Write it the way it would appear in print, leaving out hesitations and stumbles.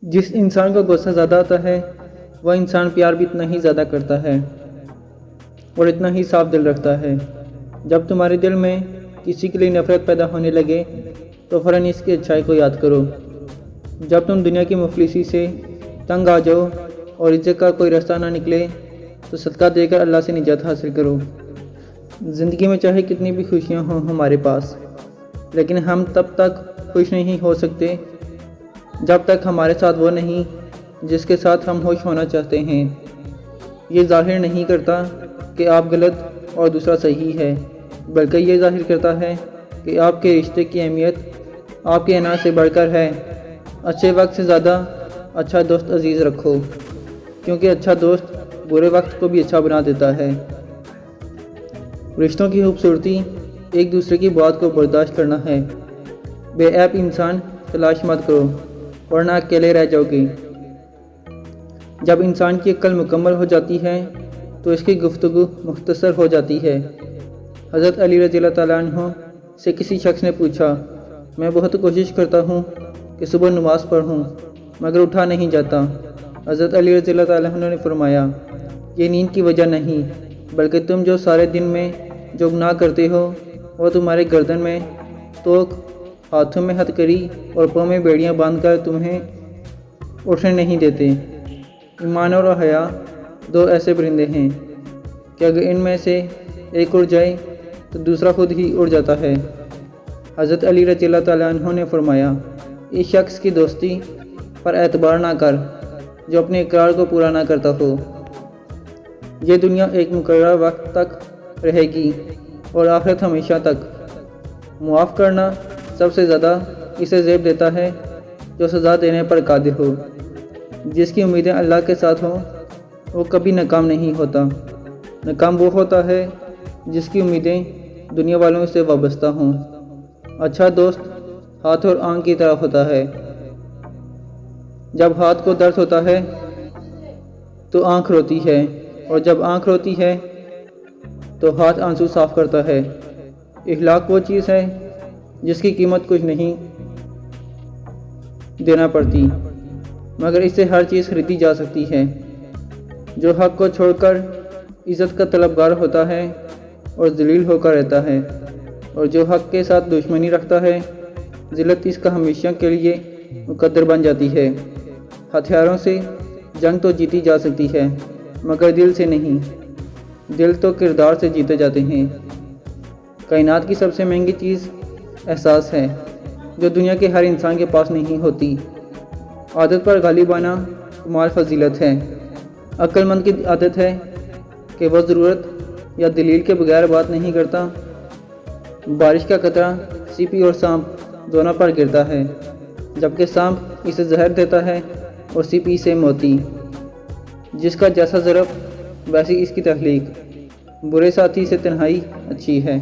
جس انسان کو غصہ زیادہ آتا ہے وہ انسان پیار بھی اتنا ہی زیادہ کرتا ہے اور اتنا ہی صاف دل رکھتا ہے۔ جب تمہارے دل میں کسی کے لیے نفرت پیدا ہونے لگے تو فوراً اس کی اچھائی کو یاد کرو۔ جب تم دنیا کی مفلسی سے تنگ آ جاؤ اور عزت کا کوئی راستہ نہ نکلے تو صدقہ دے کر اللہ سے نجات حاصل کرو۔ زندگی میں چاہے کتنی بھی خوشیاں ہوں ہمارے پاس، لیکن ہم تب تک خوش نہیں ہو سکتے جب تک ہمارے ساتھ وہ نہیں جس کے ساتھ ہم خوش ہونا چاہتے ہیں۔ یہ ظاہر نہیں کرتا کہ آپ غلط اور دوسرا صحیح ہے، بلکہ یہ ظاہر کرتا ہے کہ آپ کے رشتے کی اہمیت آپ کے اناج سے بڑھ کر ہے۔ اچھے وقت سے زیادہ اچھا دوست عزیز رکھو، کیونکہ اچھا دوست برے وقت کو بھی اچھا بنا دیتا ہے۔ رشتوں کی خوبصورتی ایک دوسرے کی بات کو برداشت کرنا ہے۔ بے عیب انسان تلاش مت کرو ورنہ اکیلے رہ جاؤ گے۔ جب انسان کی عقل مکمل ہو جاتی ہے تو اس کی گفتگو مختصر ہو جاتی ہے۔ حضرت علی رضی اللہ تعالیٰ عنہ سے کسی شخص نے پوچھا، میں بہت کوشش کرتا ہوں کہ صبح نماز پڑھوں مگر اٹھا نہیں جاتا۔ حضرت علی رضی اللہ تعالیٰ عنہ نے فرمایا، یہ نیند کی وجہ نہیں بلکہ تم جو سارے دن میں جو گناہ کرتے ہو وہ تمہارے گردن میں توق، ہاتھوں میں ہتھکڑی اور پاؤں میں بیڑیاں باندھ کر تمہیں اٹھنے نہیں دیتے۔ ایمان اور حیا دو ایسے پرندے ہیں کہ اگر ان میں سے ایک اڑ جائے تو دوسرا خود ہی اڑ جاتا ہے۔ حضرت علی رضی اللہ تعالیٰ عنہ نے فرمایا، اس شخص کی دوستی پر اعتبار نہ کر جو اپنے اقرار کو پورا نہ کرتا ہو۔ یہ دنیا ایک مقررہ وقت تک رہے گی اور آخرت ہمیشہ تک۔ معاف کرنا سب سے زیادہ اسے زیب دیتا ہے جو سزا دینے پر قادر ہو۔ جس کی امیدیں اللہ کے ساتھ ہوں وہ کبھی ناکام نہیں ہوتا۔ ناکام وہ ہوتا ہے جس کی امیدیں دنیا والوں سے وابستہ ہوں۔ اچھا دوست ہاتھ اور آنکھ کی طرح ہوتا ہے۔ جب ہاتھ کو درد ہوتا ہے تو آنکھ روتی ہے اور جب آنکھ روتی ہے تو ہاتھ آنسو صاف کرتا ہے۔ اخلاق وہ چیز ہے جس کی قیمت کچھ نہیں دینا پڑتی مگر اس سے ہر چیز خریدی جا سکتی ہے۔ جو حق کو چھوڑ کر عزت کا طلبگار ہوتا ہے اور ذلیل ہو کر رہتا ہے، اور جو حق کے ساتھ دشمنی رکھتا ہے ذلت اس کا ہمیشہ کے لیے مقدر بن جاتی ہے۔ ہتھیاروں سے جنگ تو جیتی جا سکتی ہے مگر دل سے نہیں۔ دل تو کردار سے جیتے جاتے ہیں۔ کائنات کی سب سے مہنگی چیز احساس ہے جو دنیا کے ہر انسان کے پاس نہیں ہوتی۔ عادت پر غالب آنا کمال فضیلت ہے۔ عقل مند کی عادت ہے کہ وہ ضرورت یا دلیل کے بغیر بات نہیں کرتا۔ بارش کا قطرہ سیپی اور سانپ دونوں پر گرتا ہے، جبکہ سانپ اسے زہر دیتا ہے اور سیپی سے موتی۔ جس کا جیسا ضرب ویسی اس کی تخلیق۔ برے ساتھی سے تنہائی اچھی ہے۔